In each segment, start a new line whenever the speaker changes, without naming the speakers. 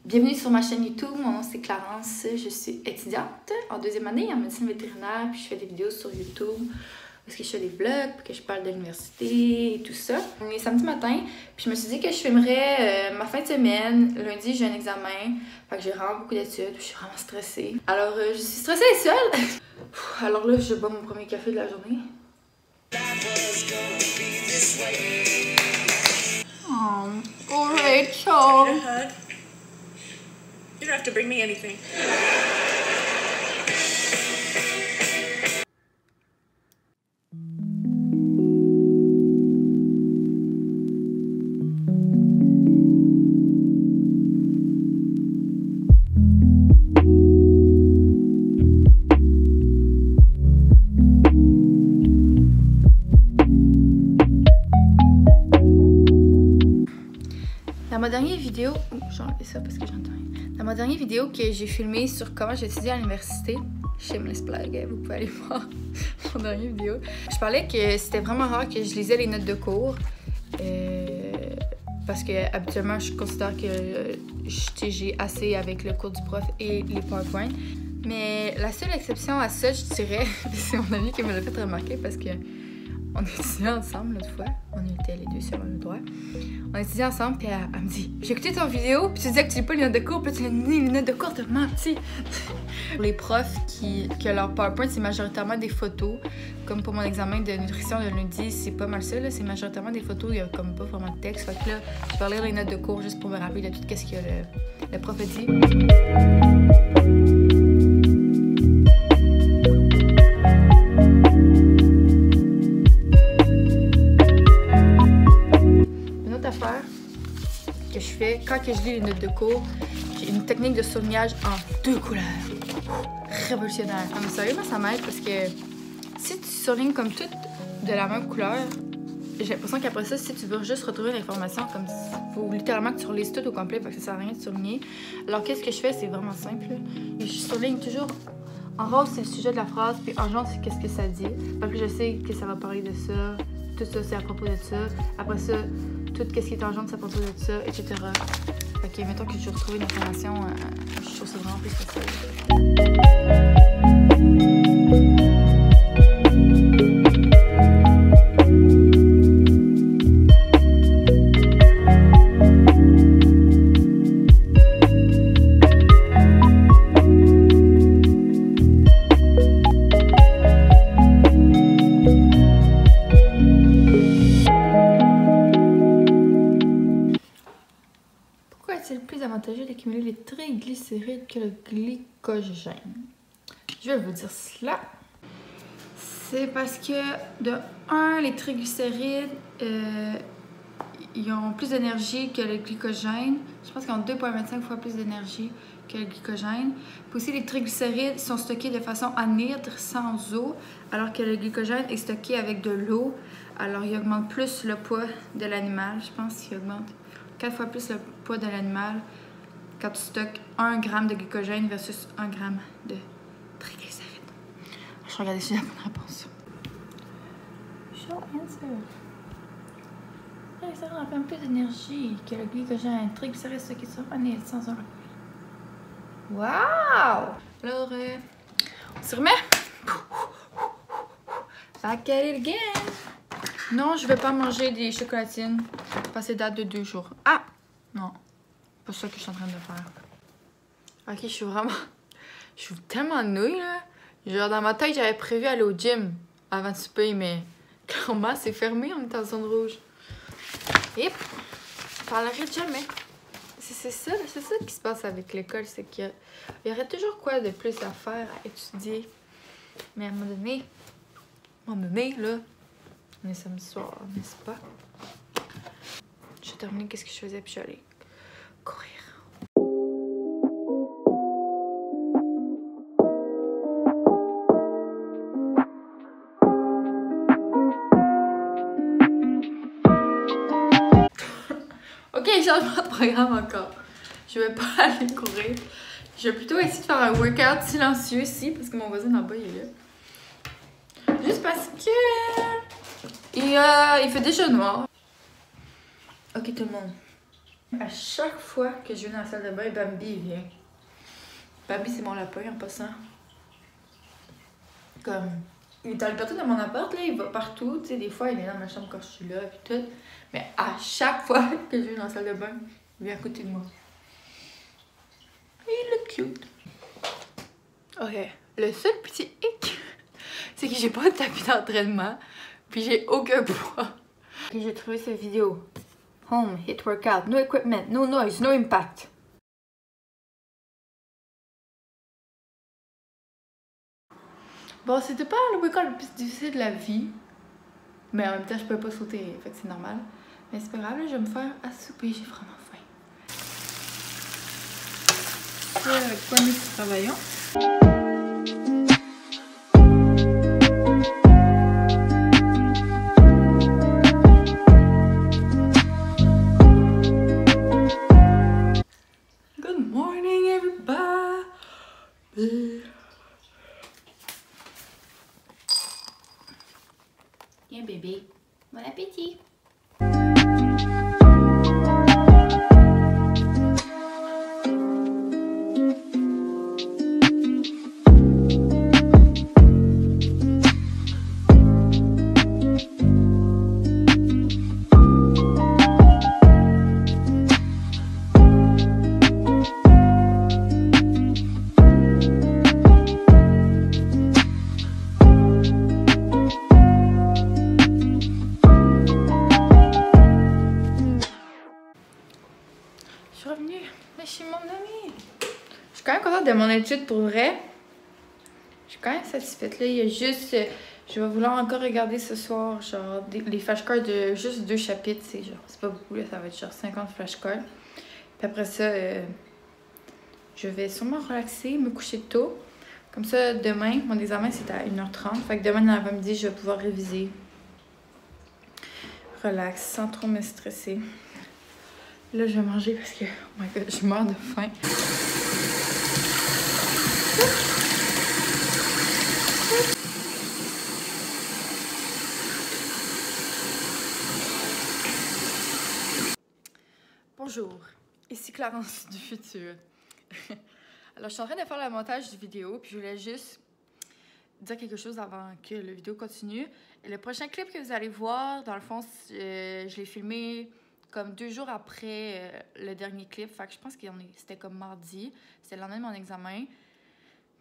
Bienvenue sur ma chaîne YouTube, mon nom c'est Clarence, je suis étudiante en deuxième année en médecine vétérinaire, puis je fais des vidéos sur YouTube parce que je fais des vlogs, puis que je parle de l'université et tout ça. On est samedi matin, puis je me suis dit que je filmerais ma fin de semaine. Lundi, j'ai un examen, fait que j'ai vraiment beaucoup d'études, je suis vraiment stressée. Alors, je suis stressée et seule. Alors là, je bois mon premier café de la journée. Oh, Rachel!
You don't have to bring me anything.
Dans ma dernière vidéo, j'ai enlevé ça parce que j'entends rien. Dans ma dernière vidéo que j'ai filmée sur comment j'étudie à l'université, shameless plug, vous pouvez aller voir mon dernière vidéo. Je parlais que c'était vraiment rare que je lisais les notes de cours parce que habituellement je considère que j'ai assez avec le cours du prof et les PowerPoint. Mais la seule exception à ça, je dirais, c'est mon amie qui me l'a fait remarquer parce que on étudiait ensemble l'autre fois. On était les deux sur le droit. On étudiait ensemble, puis elle me dit « J'ai écouté ton vidéo, puis tu disais que tu lis pas les notes de cours, puis tu lis les notes de cours, t'as menti! » Pour les profs que leur PowerPoint, c'est majoritairement des photos. Comme pour mon examen de nutrition de lundi, c'est pas mal ça, c'est majoritairement des photos, il y a comme pas vraiment de texte. Fait que là, je vais lire les notes de cours juste pour me rappeler de tout ce que le prof a dit. Que je fais quand que je lis les notes de cours, j'ai une technique de surlignage en 2 couleurs. Révolutionnaire. Ah, mais sérieusement, ça m'aide parce que si tu surlignes comme toutes de la même couleur, j'ai l'impression qu'après ça, si tu veux juste retrouver l'information, comme il faut littéralement que tu relises tout au complet parce que ça sert à rien de surligner. Alors qu'est-ce que je fais, c'est vraiment simple. Je surligne toujours. En rose, c'est le sujet de la phrase, puis en jaune, c'est qu'est-ce que ça dit. Fait que je sais que ça va parler de ça. Tout ça, c'est à propos de ça. Après ça, tout ce qui est en jaune, c'est à propos de ça, etc. Fait que, mettons que je retrouve une information, je trouve ça vraiment plus facile. C'est plus avantageux d'accumuler les triglycérides que le glycogène. Je vais vous dire cela. C'est parce que, de 1, les triglycérides, ils ont plus d'énergie que le glycogène. Je pense qu'ils ont 2,25 fois plus d'énergie que le glycogène. Puis aussi, les triglycérides sont stockés de façon anhydre, sans eau, alors que le glycogène est stocké avec de l'eau. Alors, il augmente plus le poids de l'animal. Je pense qu'il augmente 4 fois plus le poids de l'animal quand tu stockes 1 g de glycogène versus 1 g de triglycérides. Je vais regarder si j'ai la bonne réponse. Short answer. Ça rend plus d'énergie que le glycogène. Triglycérides stockés sur anhydre sans eau. Wow! Alors, on se remet. Back at it again. Non, je vais pas manger des chocolatines. Passer date de 2 jours. Ah! Non. C'est pas ça que je suis en train de faire. Ok, je suis tellement nouille, là. Genre, dans ma tête, j'avais prévu aller au gym avant de souper, mais clairement, c'est fermé, on est en zone rouge. Yep! Je parlerai jamais. C'est ça qui se passe avec l'école, c'est qu'il y aurait toujours quoi de plus à faire, à étudier. Mais à un moment donné, là, on est samedi soir, n'est-ce pas? J'ai terminé qu'est-ce que je faisais, puis je suis allée courir. Ok, changement de programme encore. Je vais pas aller courir. Je vais plutôt essayer de faire un workout silencieux ici, parce que mon voisin en bas, il est là. Juste parce que il fait déjà noir. Ok tout le monde. À chaque fois que je vais dans la salle de bain, Bambi il vient. Bambi c'est mon lapin en passant. Comme, il est dans le partout de mon appart, là, il va partout. Tu sais, des fois il est dans ma chambre quand je suis là et tout. Mais à chaque fois que je vais dans la salle de bain, il vient à côté de moi. Il est cute. Ok, le seul petit hic, c'est que j'ai pas de tapis d'entraînement, puis j'ai aucun poids. Et j'ai trouvé cette vidéo. Home, hit workout, no equipment, no noise, no impact. Bon, c'était pas le workout le plus difficile de la vie, mais en même temps, je peux pas sauter, fait que c'est normal. Mais c'est pas grave, là, je vais me faire à souper, j'ai vraiment faim. C'est avec quoi nous travaillons? Good morning, everybody! Viens, bébé. Bon appétit! Je suis revenue de chez mon ami. Je suis quand même contente de mon étude pour vrai. Je suis quand même satisfaite. Là, il y a juste. Je vais vouloir encore regarder ce soir, genre, les flashcards de juste 2 chapitres. C'est pas beaucoup, là, ça va être genre 50 flashcards. Puis après ça, je vais sûrement relaxer, me coucher tôt. Comme ça, demain, mon examen c'est à 1h30. Fait que demain dans l'après-midi, je vais pouvoir réviser. Relax, sans trop me stresser. Là, je vais manger parce que, oh my god, je meurs de faim. Bonjour, ici Clarence du futur. Alors, je suis en train de faire le montage du vidéo, puis je voulais juste dire quelque chose avant que la vidéo continue. Et le prochain clip que vous allez voir, dans le fond, je l'ai filmé comme 2 jours après le dernier clip. Fait que je pense que c'était comme mardi. C'était le lendemain de mon examen.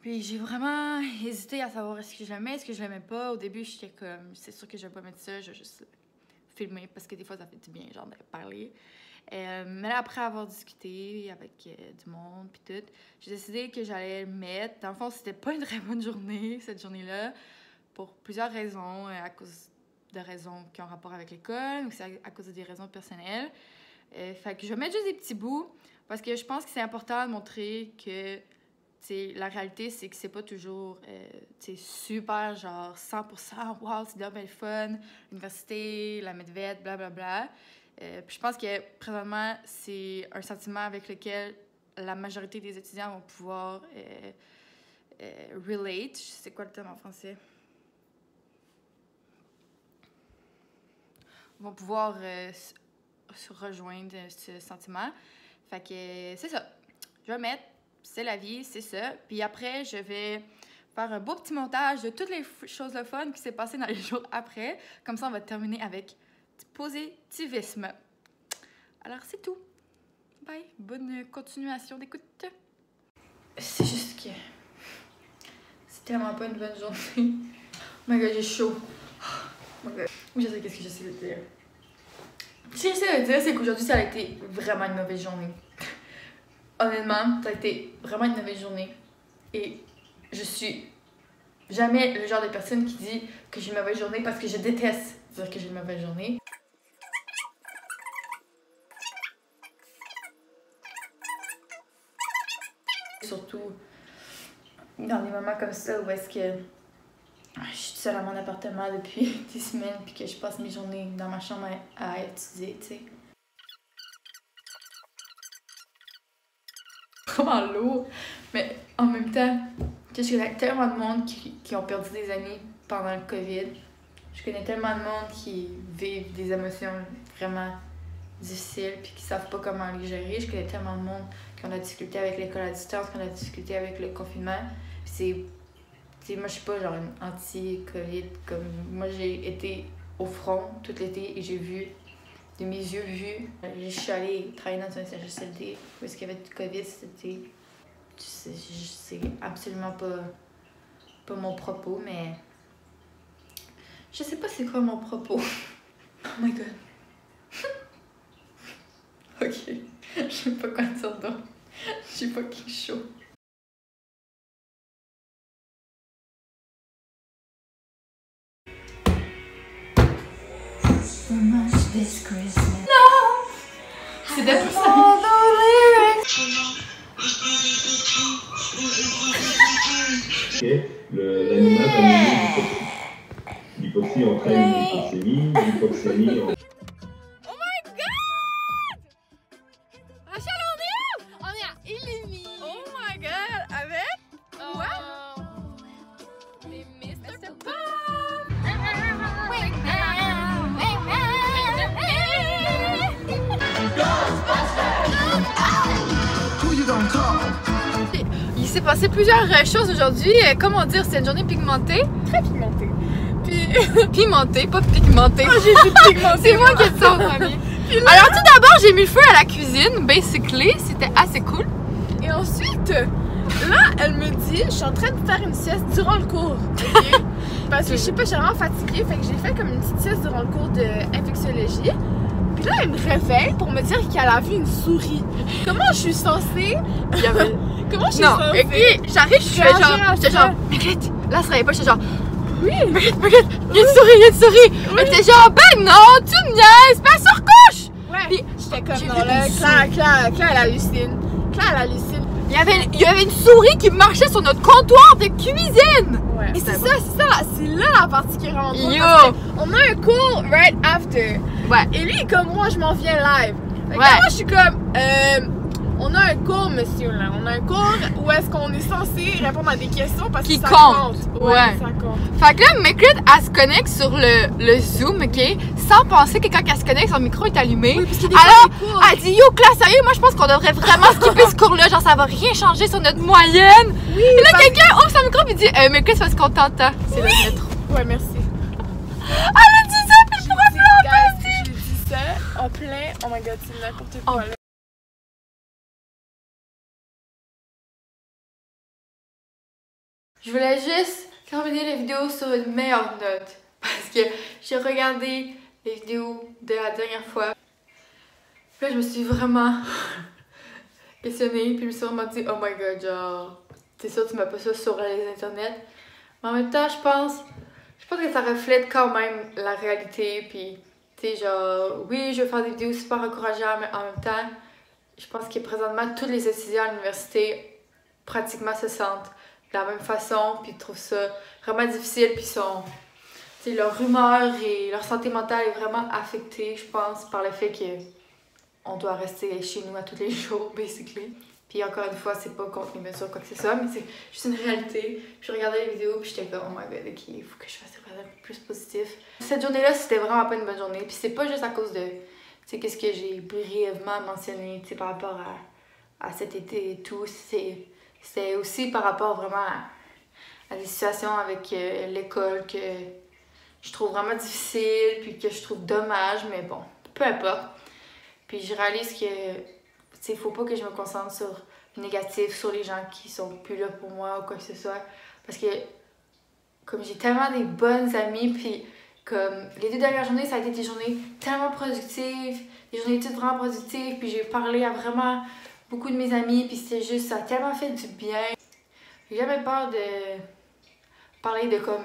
Puis j'ai vraiment hésité à savoir est-ce que je l'aimais, est-ce que je l'aimais pas. Au début, j'étais comme, c'est sûr que je vais pas mettre ça, je vais juste filmer parce que des fois, ça fait du bien, genre, de parler. Mais là, après avoir discuté avec du monde puis tout, j'ai décidé que j'allais le mettre. Dans le fond, c'était pas une très bonne journée, cette journée-là, pour plusieurs raisons, à cause de raisons qui ont rapport avec l'école, ou c'est à cause de des raisons personnelles. Fait que je vais mettre juste des petits bouts, parce que je pense que c'est important de montrer que, t'sais, la réalité, c'est que c'est pas toujours super, genre 100%, wow, c'est bien le fun, l'université, la medved, blablabla. Puis je pense que présentement, c'est un sentiment avec lequel la majorité des étudiants vont pouvoir relate. Je sais quoi le terme en français? Vont pouvoir se rejoindre ce sentiment. Fait que c'est ça. Je vais mettre, c'est la vie, c'est ça. Puis après, je vais faire un beau petit montage de toutes les choses de fun qui s'est passé dans les jours après. Comme ça, on va terminer avec du positivisme. Alors, c'est tout. Bye. Bonne continuation d'écoute. C'est juste que c'est tellement pas une bonne journée. Oh my god, j'ai chaud. Oh my god. Je sais qu'est-ce que j'essaie de dire. Ce que j'essaie de dire, c'est qu'aujourd'hui, ça a été vraiment une mauvaise journée. Honnêtement, ça a été vraiment une mauvaise journée. Et je suis jamais le genre de personne qui dit que j'ai une mauvaise journée parce que je déteste dire que j'ai une mauvaise journée. Surtout dans des moments comme ça où est-ce que je suis seule à mon appartement depuis des semaines puis que je passe mes journées dans ma chambre à étudier, tu sais. Vraiment lourd, mais en même temps, je connais tellement de monde qui ont perdu des amis pendant le COVID. Je connais tellement de monde qui vivent des émotions vraiment difficiles puis qui savent pas comment les gérer. Je connais tellement de monde qui ont de la difficulté avec l'école à distance, qui ont de la difficulté avec le confinement. Puis moi, je suis pas genre une anti-COVID. Comme moi, j'ai été au front tout l'été et j'ai vu, de mes yeux vus, je suis allée travailler dans un CHSLD parce qu'il y avait du COVID cet été. C'est absolument pas mon propos, mais je sais pas c'est quoi mon propos. Oh my god. Ok, je sais pas quoi dire d'autre. Je suis pas qui chaud. So much this Christmas. No! C'était pour ça.
L'animal va mener l'hypoxie entraîne l'hypoxémie, l'hypoxémie en...
Oh my god! Rachel, on est où? On est à Illumi. Oh my god, avec quoi? Les Mr. Pop! Il s'est passé plusieurs choses aujourd'hui. Comment dire, c'est une journée pigmentée. Très pigmentée. Puis... pimentée, pas pigmentée. Oh, j'ai dit pigmentée. C'est moi qui ai dit ça, mon ami. Alors tout d'abord, j'ai mis le feu à la cuisine, basically. C'était assez cool. Et ensuite, là, elle me dit, je suis en train de faire une sieste durant le cours. Okay? Parce que je sais pas, je suis vraiment fatiguée. Fait que j'ai fait comme une petite sieste durant le cours d'infectiologie. Puis là, elle me réveille pour me dire qu'elle a vu une souris. Comment je suis censée... Il y avait... Comment je suis censée... Non, et puis j'arrive, j'étais genre... Marguerite, là, ça réveille pas, j'étais genre... Oui, Marguerite, il y a une souris. Oui. Elle était genre, ben non, tu me niaises, pas surcouche. Ouais, puis j'étais comme, non, là, Claire, elle hallucine. Claire, elle hallucine. Il y avait une souris qui marchait sur notre comptoir de cuisine. Ouais, et c'est là la partie qui est vraiment drôle. Yo! On a un cours right after. Ouais. Et lui, comme moi, je m'en viens live. Ouais. Moi, je suis comme, on a un cours, monsieur, là. On a un cours où est-ce qu'on est censé répondre à des questions parce que ça compte. Ouais, ça compte. Fait que là, Marguerite, elle se connecte sur le Zoom, ok? Sans penser que quand elle se connecte, son micro est allumé. Oui, parce qu'il y a alors, elle dit, yo, classe, sérieux, moi, je pense qu'on devrait vraiment skipper ce cours-là. Genre, ça va rien changer sur notre moyenne. Oui, et là, quelqu'un ouvre son micro et dit, Marguerite, c'est parce qu'on t'entend. C'est le métro. Ouais, merci. Elle a dit ça, puis le prof l'a entendu. J'ai dit ça en plein. Oh my god, c'est n'importe quoi, là.
Je voulais juste terminer les vidéos sur une meilleure note parce que j'ai regardé les vidéos de la dernière fois. Puis là, je me suis vraiment questionnée, puis je me suis vraiment dit, oh my god, genre, c'est sûr, tu mets pas ça sur les internets. Mais en même temps, je pense que ça reflète quand même la réalité, puis tu sais, genre, oui, je veux faire des vidéos super encourageantes, mais en même temps, je pense que présentement, tous les étudiants à l'université pratiquement se sentent de la même façon, puis ils trouvent ça vraiment difficile, puis leur humeur et leur santé mentale est vraiment affectée, je pense, par le fait qu'on doit rester chez nous à tous les jours, basically. Puis encore une fois, c'est pas contre les mesures quoi que ce soit, mais c'est juste une réalité. Puis je regardais les vidéos, puis j'étais comme, oh my god, ok, il faut que je fasse des choses plus positifs. Cette journée-là, c'était vraiment pas une bonne journée, puis c'est pas juste à cause de, tu sais, qu'est-ce que j'ai brièvement mentionné, tu sais, par rapport à cet été et tout, c'est aussi par rapport vraiment à des situations avec l'école que je trouve vraiment difficile, puis que je trouve dommage, mais bon, peu importe. Puis je réalise que, tu sais, faut pas que je me concentre sur le négatif, sur les gens qui sont plus là pour moi ou quoi que ce soit. Parce que, comme j'ai tellement des bonnes amies, puis comme les 2 dernières journées, ça a été des journées tellement productives, des journées d'études vraiment productives, puis j'ai parlé à vraiment beaucoup de mes amis, puis c'était juste, ça a tellement fait du bien. J'ai jamais peur de parler de comme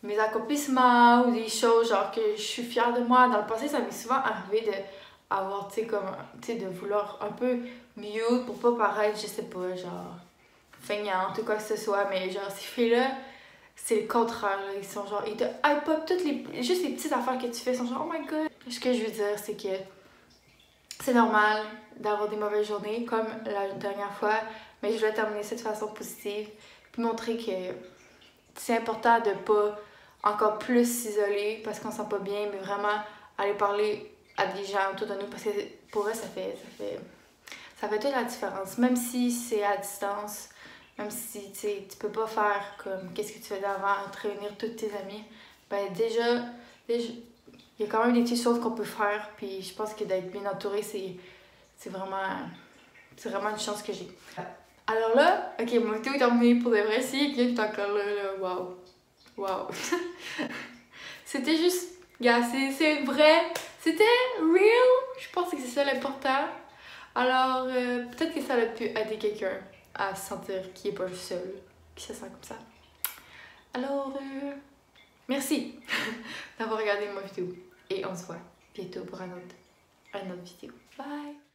mes accomplissements ou des choses genre que je suis fière de moi. Dans le passé, ça m'est souvent arrivé d'avoir, tu sais, comme, tu sais, de vouloir un peu mieux pour pas paraître, je sais pas, genre, feignante ou quoi que ce soit, mais genre, ces filles-là, c'est le contraire, là. Ils sont genre, ils te hype up toutes juste les petites affaires que tu fais, ils sont genre, oh my god. Ce que je veux dire, c'est que c'est normal d'avoir des mauvaises journées, comme la dernière fois, mais je voulais terminer ça de façon positive, puis montrer que c'est important de pas encore plus s'isoler parce qu'on se sent pas bien, mais vraiment aller parler à des gens autour de nous parce que pour eux, ça fait toute la différence. Même si c'est à distance, même si tu peux pas faire comme qu'est-ce que tu faisais avant, te réunir tous tes amis, ben déjà il y a quand même des petites choses qu'on peut faire. Puis je pense que d'être bien entouré, c'est vraiment une chance que j'ai. Alors là, ok, mon vidéo est terminée pour de vrai. Si quelqu'un qui est encore là, waouh. Wow. C'était juste, gars, c'est vrai. C'était real. Je pense que c'est ça l'important. Alors, peut-être que ça a pu aider quelqu'un à se sentir qu'il n'est pas juste seul, qu'il se sent comme ça. Alors, merci d'avoir regardé ma vidéo. Et on se voit bientôt pour un autre vidéo. Bye!